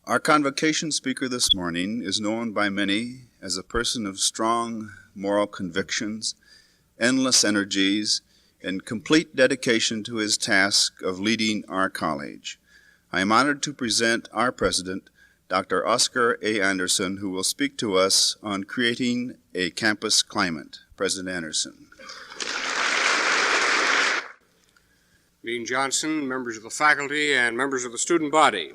Our convocation speaker this morning is known by many as a person of strong moral convictions, endless energies, and complete dedication to his task of leading our college. I am honored to present our president, Dr. Oscar A. Anderson, who will speak to us on creating a campus climate. President Anderson. Dean Johnson, members of the faculty, and members of the student body.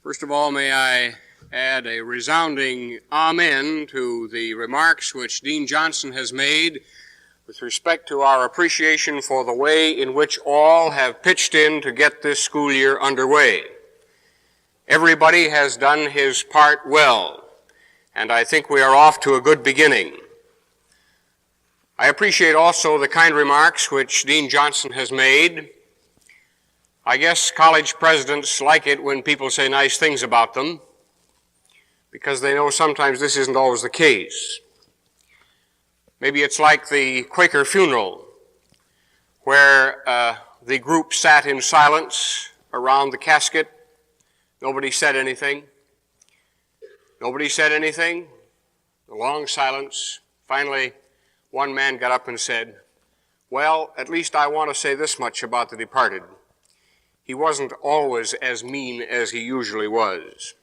First of all, may I add a resounding amen to the remarks which Dean Johnson has made with respect to our appreciation for the way in which all have pitched in to get this school year underway. Everybody has done his part well, and I think we are off to a good beginning. I appreciate also the kind remarks which Dean Johnson has made. I guess college presidents like it when people say nice things about them, because they know sometimes this isn't always the case. Maybe it's like the Quaker funeral, where the group sat in silence around the casket. Nobody said anything. Nobody said anything. A long silence. Finally, one man got up and said, "Well, at least I want to say this much about the departed. He wasn't always as mean as he usually was."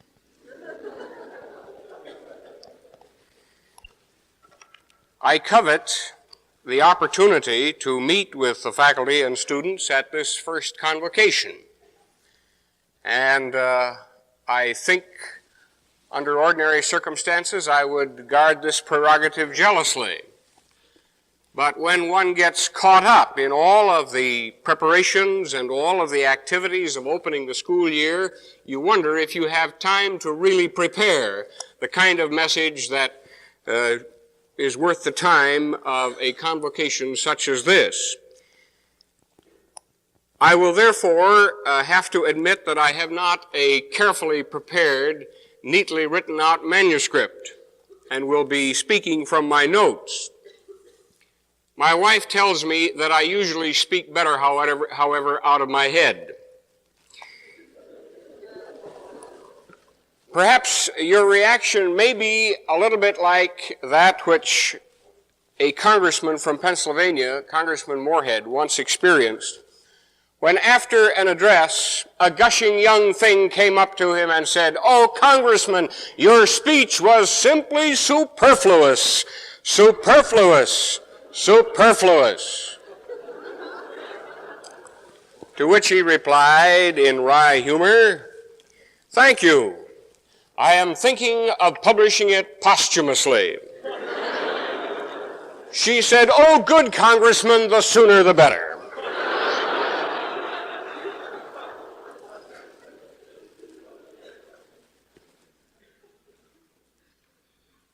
I covet the opportunity to meet with the faculty and students at this first convocation. And I think under ordinary circumstances I would guard this prerogative jealously. But when one gets caught up in all of the preparations and all of the activities of opening the school year, you wonder if you have time to really prepare the kind of message that is worth the time of a convocation such as this. I will therefore have to admit that I have not a carefully prepared, neatly written out manuscript and will be speaking from my notes. My wife tells me that I usually speak better, however, out of my head. Perhaps your reaction may be a little bit like that which a congressman from Pennsylvania, Congressman Moorhead, once experienced when after an address, a gushing young thing came up to him and said, "Oh, Congressman, your speech was simply superfluous, superfluous, superfluous." To which he replied in wry humor, "Thank you. I am thinking of publishing it posthumously." She said, "Oh, good, Congressman, the sooner the better."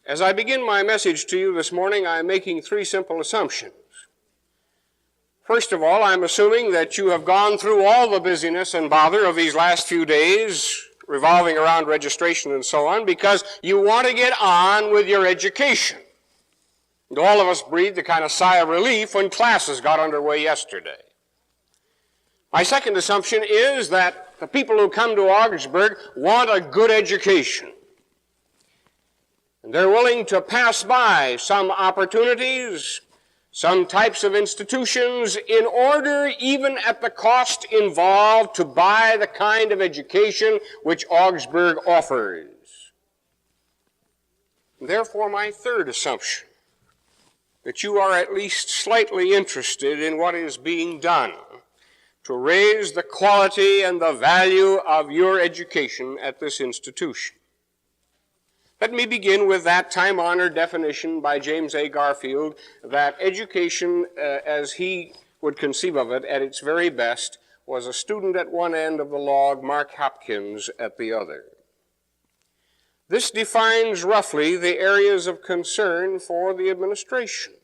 As I begin my message to you this morning, I am making three simple assumptions. First of all, I'm assuming that you have gone through all the busyness and bother of these last few days revolving around registration and so on because you want to get on with your education. And all of us breathed a kind of sigh of relief when classes got underway yesterday. My second assumption is that the people who come to Augsburg want a good education. And they're willing to pass by some opportunities, some types of institutions, in order, even at the cost involved, to buy the kind of education which Augsburg offers. Therefore, my third assumption, that you are at least slightly interested in what is being done to raise the quality and the value of your education at this institution. Let me begin with that time-honored definition by James A. Garfield that education, as he would conceive of it at its very best, was a student at one end of the log, Mark Hopkins at the other. This defines roughly the areas of concern for the administration.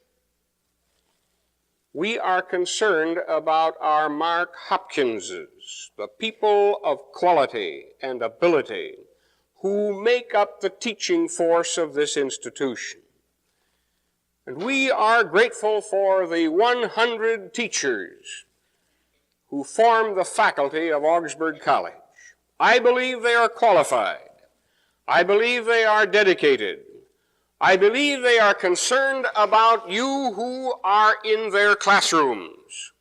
We are concerned about our Mark Hopkinses, the people of quality and ability, who make up the teaching force of this institution. And we are grateful for the 100 teachers who form the faculty of Augsburg College. I believe they are qualified. I believe they are dedicated. I believe they are concerned about you who are in their classrooms.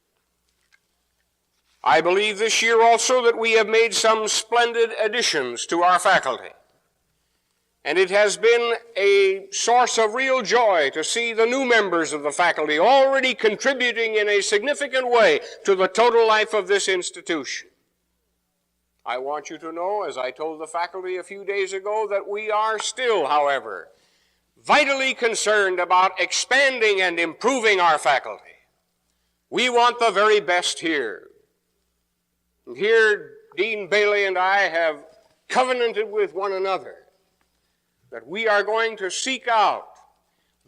I believe this year also that we have made some splendid additions to our faculty. And it has been a source of real joy to see the new members of the faculty already contributing in a significant way to the total life of this institution. I want you to know, as I told the faculty a few days ago, that we are still, however, vitally concerned about expanding and improving our faculty. We want the very best here. And here, Dean Bailey and I have covenanted with one another that we are going to seek out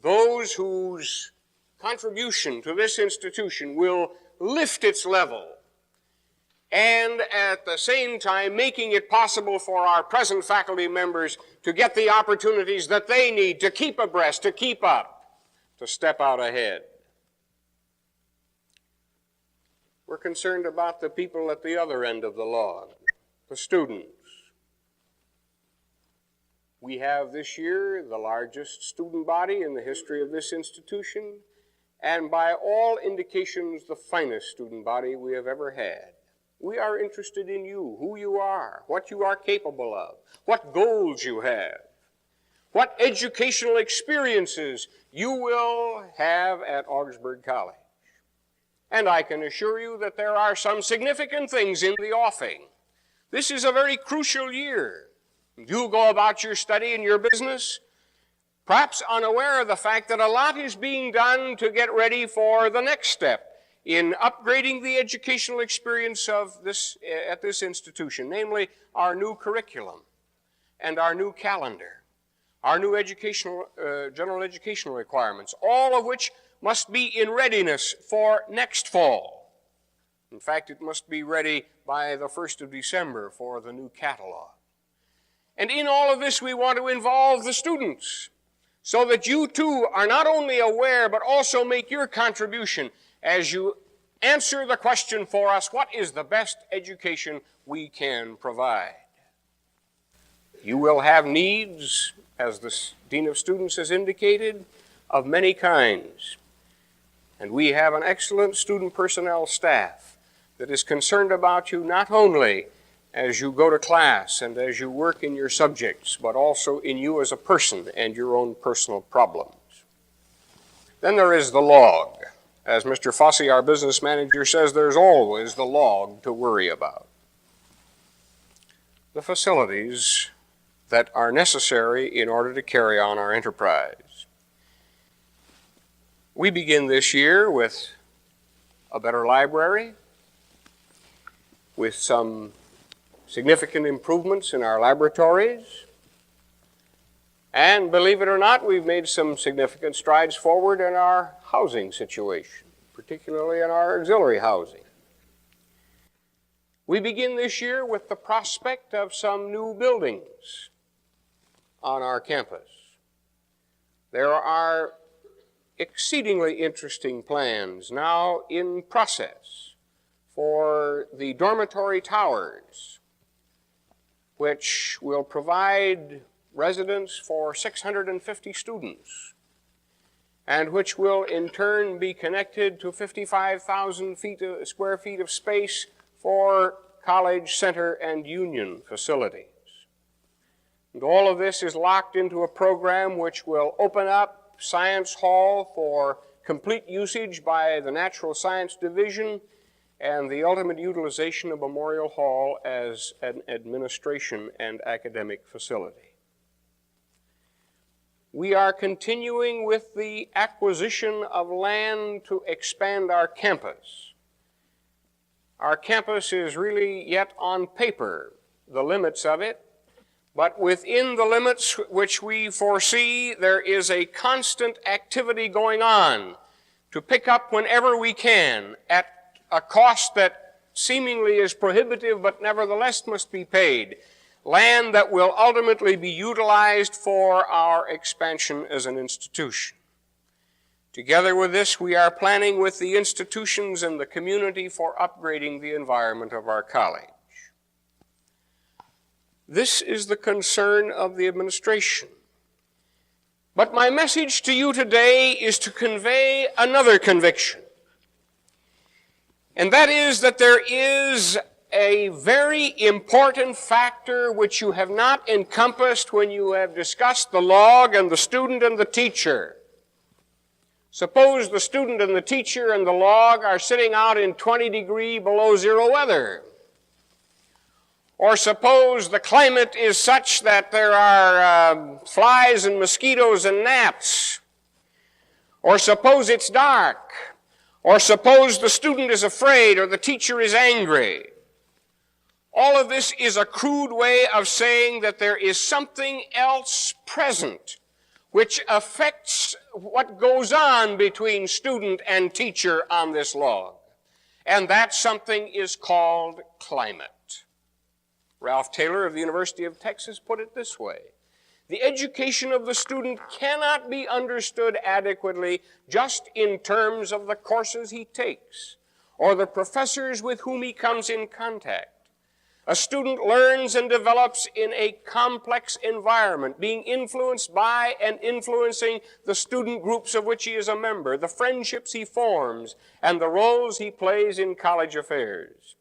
those whose contribution to this institution will lift its level, and at the same time making it possible for our present faculty members to get the opportunities that they need to keep abreast, to keep up, to step out ahead. We're concerned about the people at the other end of the log, the students. We have this year the largest student body in the history of this institution, and by all indications, the finest student body we have ever had. We are interested in you, who you are, what you are capable of, what goals you have, what educational experiences you will have at Augsburg College. And I can assure you that there are some significant things in the offing. This is a very crucial year. You'll go about your study and your business, perhaps unaware of the fact that a lot is being done to get ready for the next step in upgrading the educational experience of this, at this institution, namely our new curriculum and our new calendar, our new educational, general educational requirements, all of which must be in readiness for next fall. In fact, it must be ready by the 1st of December for the new catalog. And in all of this, we want to involve the students so that you too are not only aware, but also make your contribution as you answer the question for us, what is the best education we can provide? You will have needs, as the Dean of Students has indicated, of many kinds. And we have an excellent student personnel staff that is concerned about you not only as you go to class and as you work in your subjects, but also in you as a person and your own personal problems. Then there is the log. As Mr. Fossey, our business manager, says, there's always the log to worry about. The facilities that are necessary in order to carry on our enterprise. We begin this year with a better library, with some significant improvements in our laboratories, and believe it or not, we've made some significant strides forward in our housing situation, particularly in our auxiliary housing. We begin this year with the prospect of some new buildings on our campus. There are exceedingly interesting plans now in process for the dormitory towers, which will provide residence for 650 students, and which will in turn be connected to 55,000 square feet of space for college center and union facilities. And all of this is locked into a program which will open up Science Hall for complete usage by the Natural Science Division, and the ultimate utilization of Memorial Hall as an administration and academic facility. We are continuing with the acquisition of land to expand our campus. Our campus is really yet on paper, the limits of it, but within the limits which we foresee, there is a constant activity going on to pick up whenever we can at a cost that seemingly is prohibitive but nevertheless must be paid, land that will ultimately be utilized for our expansion as an institution. Together with this, we are planning with the institutions and the community for upgrading the environment of our college. This is the concern of the administration. But my message to you today is to convey another conviction. And that is that there is a very important factor which you have not encompassed when you have discussed the log and the student and the teacher. Suppose the student and the teacher and the log are sitting out in 20-degree below zero weather. Or suppose the climate is such that there are flies and mosquitoes and gnats. Or suppose it's dark. Or suppose the student is afraid or the teacher is angry. All of this is a crude way of saying that there is something else present which affects what goes on between student and teacher on this log. And that something is called climate. Ralph Taylor of the University of Texas put it this way: the education of the student cannot be understood adequately just in terms of the courses he takes or the professors with whom he comes in contact. A student learns and develops in a complex environment, being influenced by and influencing the student groups of which he is a member, the friendships he forms, and the roles he plays in college affairs.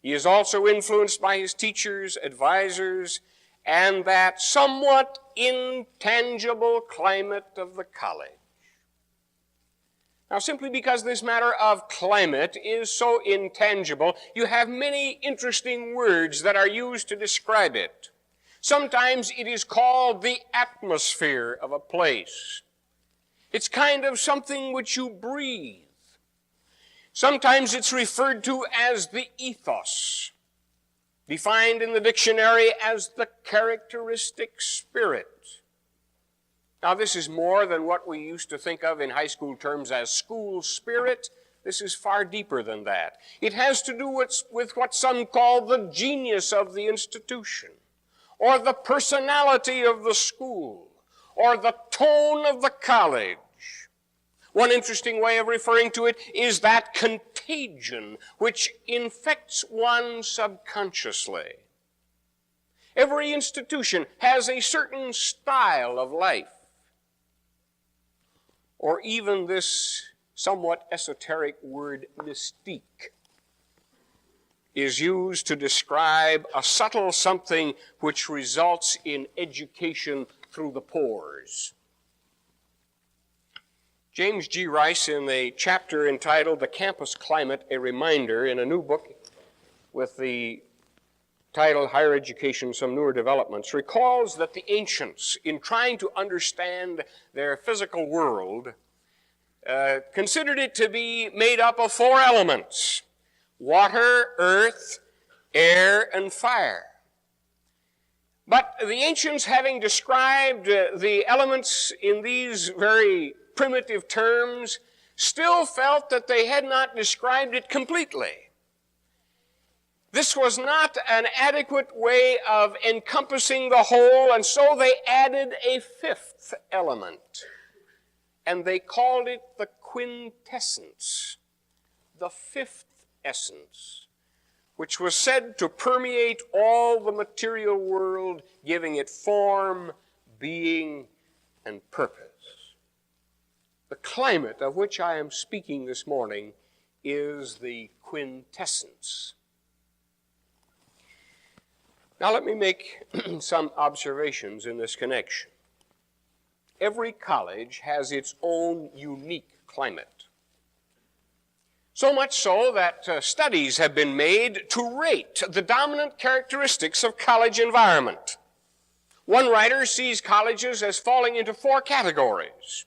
He is also influenced by his teachers, advisors, and that somewhat intangible climate of the college. Now, simply because this matter of climate is so intangible, you have many interesting words that are used to describe it. Sometimes it is called the atmosphere of a place. It's kind of something which you breathe. Sometimes it's referred to as the ethos, defined in the dictionary as the characteristic spirit. Now, this is more than what we used to think of in high school terms as school spirit. This is far deeper than that. It has to do with what some call the genius of the institution, or the personality of the school, or the tone of the college. One interesting way of referring to it is that contagion which infects one subconsciously. Every institution has a certain style of life. Or even this somewhat esoteric word mystique is used to describe a subtle something which results in education through the pores. James G. Rice, in a chapter entitled The Campus Climate, a Reminder, in a new book with the title Higher Education, Some Newer Developments, recalls that the ancients, in trying to understand their physical world, considered it to be made up of four elements: water, earth, air, and fire. But the ancients, having described the elements in these very primitive terms, still felt that they had not described it completely. This was not an adequate way of encompassing the whole, and so they added a fifth element, and they called it the quintessence, the fifth essence, which was said to permeate all the material world, giving it form, being, and purpose. The climate of which I am speaking this morning is the quintessence. Now let me make some observations in this connection. Every college has its own unique climate. So much so that studies have been made to rate the dominant characteristics of college environment. One writer sees colleges as falling into four categories.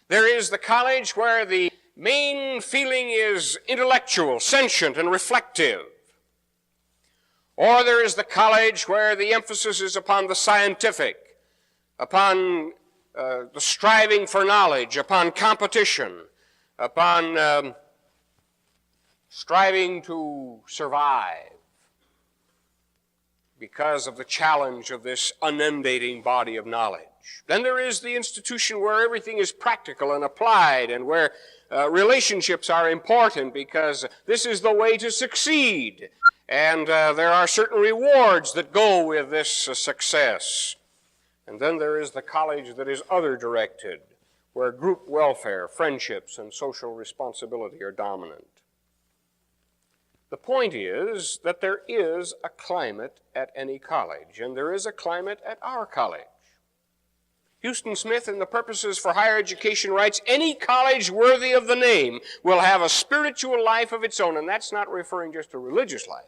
There is the college where the main feeling is intellectual, sentient, and reflective. Or there is the college where the emphasis is upon the scientific, upon the striving for knowledge, upon competition, upon striving to survive because of the challenge of this unending body of knowledge. Then there is the institution where everything is practical and applied, and where relationships are important because this is the way to succeed. And there are certain rewards that go with this success. And then there is the college that is other-directed, where group welfare, friendships, and social responsibility are dominant. The point is that there is a climate at any college, and there is a climate at our college. Houston Smith, in the Purposes for Higher Education, writes, any college worthy of the name will have a spiritual life of its own, and that's not referring just to religious life.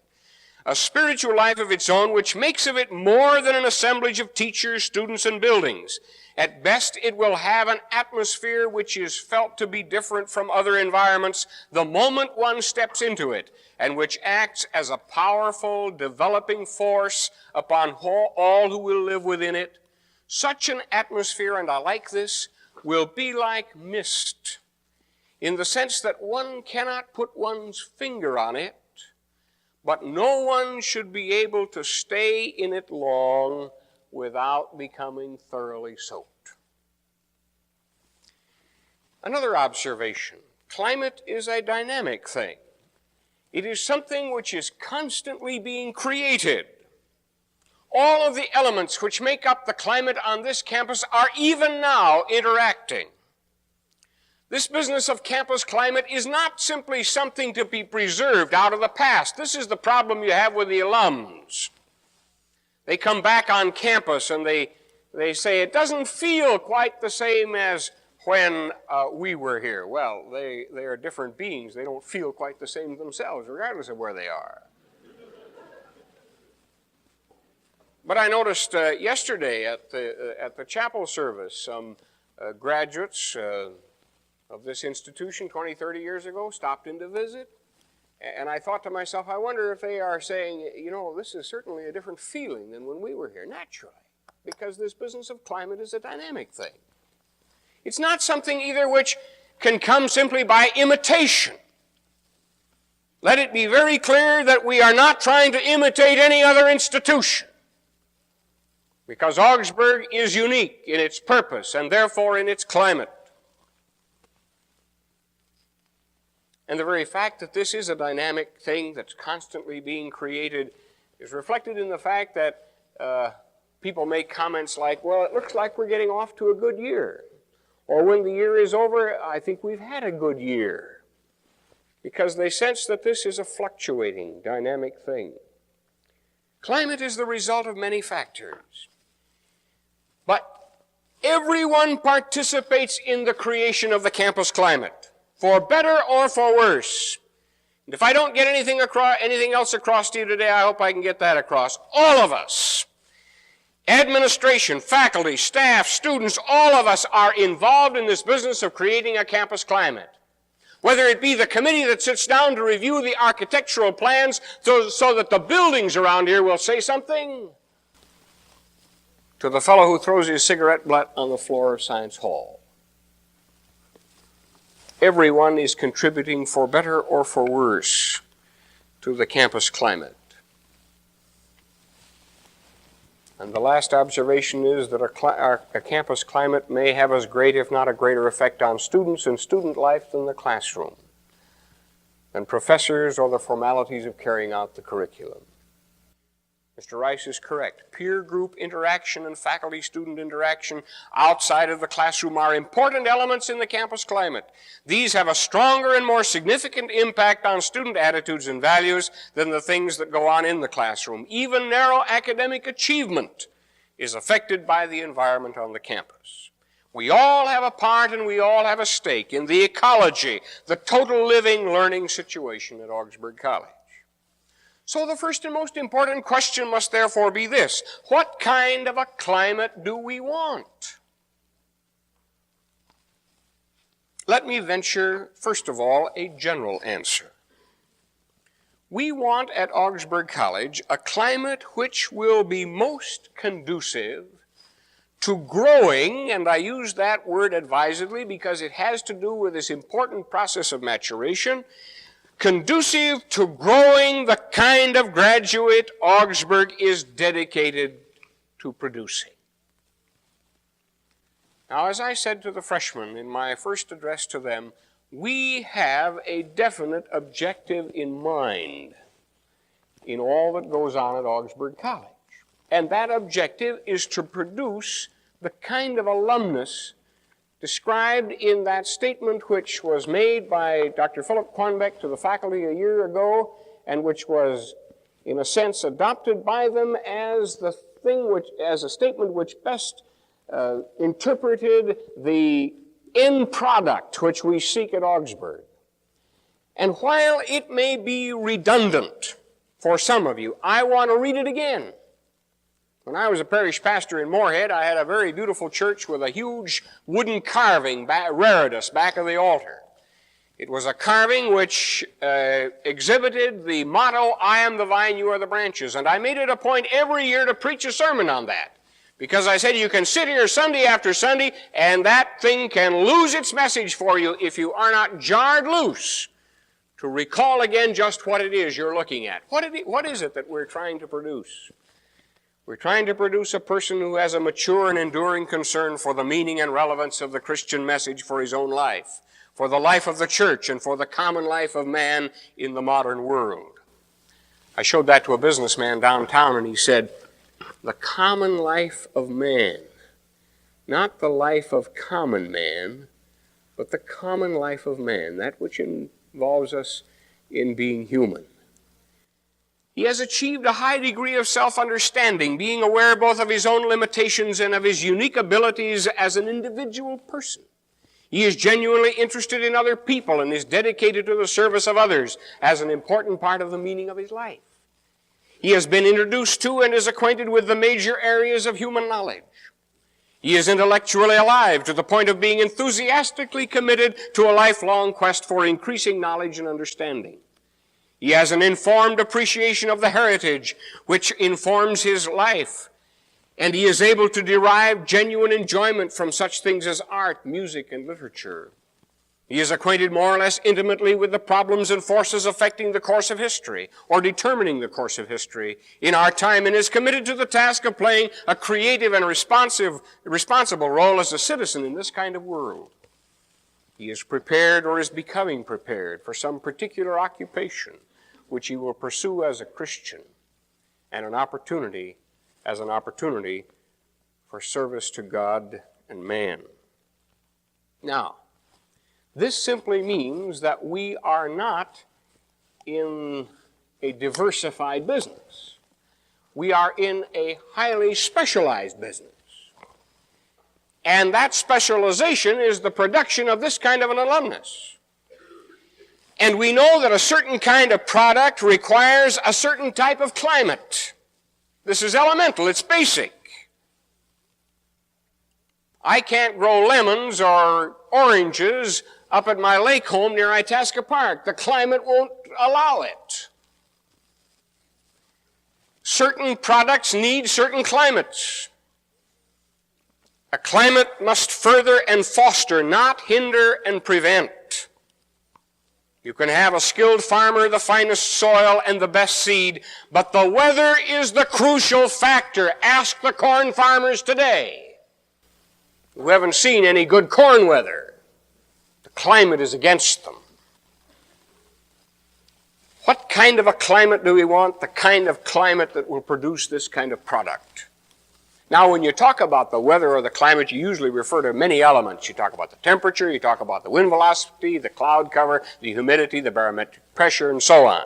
A spiritual life of its own, which makes of it more than an assemblage of teachers, students, and buildings. At best, it will have an atmosphere which is felt to be different from other environments the moment one steps into it, and which acts as a powerful, developing force upon all who will live within it. Such an atmosphere, and I like this, will be like mist, in the sense that one cannot put one's finger on it, but no one should be able to stay in it long without becoming thoroughly soaked. Another observation, climate is a dynamic thing. It is something which is constantly being created. All of the elements which make up the climate on this campus are even now interacting. This business of campus climate is not simply something to be preserved out of the past. This is the problem you have with the alums. They come back on campus and they say it doesn't feel quite the same as when we were here. Well, they are different beings. They don't feel quite the same themselves, regardless of where they are. But I noticed yesterday at the chapel service, some graduates of this institution 20, 30 years ago stopped in to visit. And I thought to myself, I wonder if they are saying, you know, this is certainly a different feeling than when we were here, naturally, because this business of climate is a dynamic thing. It's not something either which can come simply by imitation. Let it be very clear that we are not trying to imitate any other institution, because Augsburg is unique in its purpose and therefore in its climate. And the very fact that this is a dynamic thing that's constantly being created is reflected in the fact that people make comments like, well, it looks like we're getting off to a good year. Or when the year is over, I think we've had a good year. Because they sense that this is a fluctuating, dynamic thing. Climate is the result of many factors. But everyone participates in the creation of the campus climate, for better or for worse. And if I don't get anything else across to you today, I hope I can get that across. All of us, administration, faculty, staff, students, all of us are involved in this business of creating a campus climate. Whether it be the committee that sits down to review the architectural plans so that the buildings around here will say something, to the fellow who throws his cigarette butt on the floor of Science Hall. Everyone is contributing for better or for worse to the campus climate. And the last observation is that a campus climate may have as great, if not a greater, effect on students and student life than the classroom, than professors or the formalities of carrying out the curriculum. Mr. Rice is correct. Peer group interaction and faculty-student interaction outside of the classroom are important elements in the campus climate. These have a stronger and more significant impact on student attitudes and values than the things that go on in the classroom. Even narrow academic achievement is affected by the environment on the campus. We all have a part and we all have a stake in the ecology, the total living learning situation at Augsburg College. So the first and most important question must therefore be this: what kind of a climate do we want? Let me venture, first of all, a general answer. We want at Augsburg College a climate which will be most conducive to growing, and I use that word advisedly because it has to do with this important process of maturation, conducive to growing the kind of graduate Augsburg is dedicated to producing. Now, as I said to the freshmen in my first address to them, we have a definite objective in mind in all that goes on at Augsburg College. And that objective is to produce the kind of alumnus described in that statement which was made by Dr. Philip Kornbeck to the faculty a year ago, and which was, in a sense, adopted by them as the thing which, as a statement which best interpreted the end product which we seek at Augsburg. And while it may be redundant for some of you, I want to read it again. When I was a parish pastor in Moorhead, I had a very beautiful church with a huge wooden carving, raritas, back of the altar. It was a carving which exhibited the motto, "I am the vine, you are the branches." And I made it a point every year to preach a sermon on that. Because I said, you can sit here Sunday after Sunday, and that thing can lose its message for you if you are not jarred loose to recall again just what it is you're looking at. What is it that we're trying to produce? We're trying to produce a person who has a mature and enduring concern for the meaning and relevance of the Christian message for his own life, for the life of the church, and for the common life of man in the modern world. I showed that to a businessman downtown, and he said, the common life of man, not the life of common man, but the common life of man, that which involves us in being human. He has achieved a high degree of self-understanding, being aware both of his own limitations and of his unique abilities as an individual person. He is genuinely interested in other people and is dedicated to the service of others as an important part of the meaning of his life. He has been introduced to and is acquainted with the major areas of human knowledge. He is intellectually alive to the point of being enthusiastically committed to a lifelong quest for increasing knowledge and understanding. He has an informed appreciation of the heritage which informs his life, and he is able to derive genuine enjoyment from such things as art, music, and literature. He is acquainted more or less intimately with the problems and forces affecting the course of history, or determining the course of history in our time, and is committed to the task of playing a creative and responsible role as a citizen in this kind of world. He is prepared or is becoming prepared for some particular occupation which he will pursue as a Christian, and an opportunity for service to God and man. Now, this simply means that we are not in a diversified business. We are in a highly specialized business. And that specialization is the production of this kind of an alumnus. And we know that a certain kind of product requires a certain type of climate. This is elemental, it's basic. I can't grow lemons or oranges up at my lake home near Itasca Park. The climate won't allow it. Certain products need certain climates. A climate must further and foster, not hinder and prevent. You can have a skilled farmer, the finest soil, and the best seed, but the weather is the crucial factor. Ask the corn farmers today who haven't seen any good corn weather. The climate is against them. What kind of a climate do we want? The kind of climate that will produce this kind of product. Now, when you talk about the weather or the climate, you usually refer to many elements. You talk about the temperature, you talk about the wind velocity, the cloud cover, the humidity, the barometric pressure, and so on.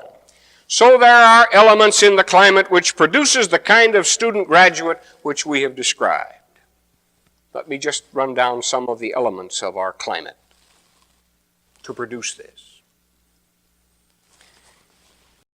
So there are elements in the climate which produces the kind of student graduate which we have described. Let me just run down some of the elements of our climate to produce this.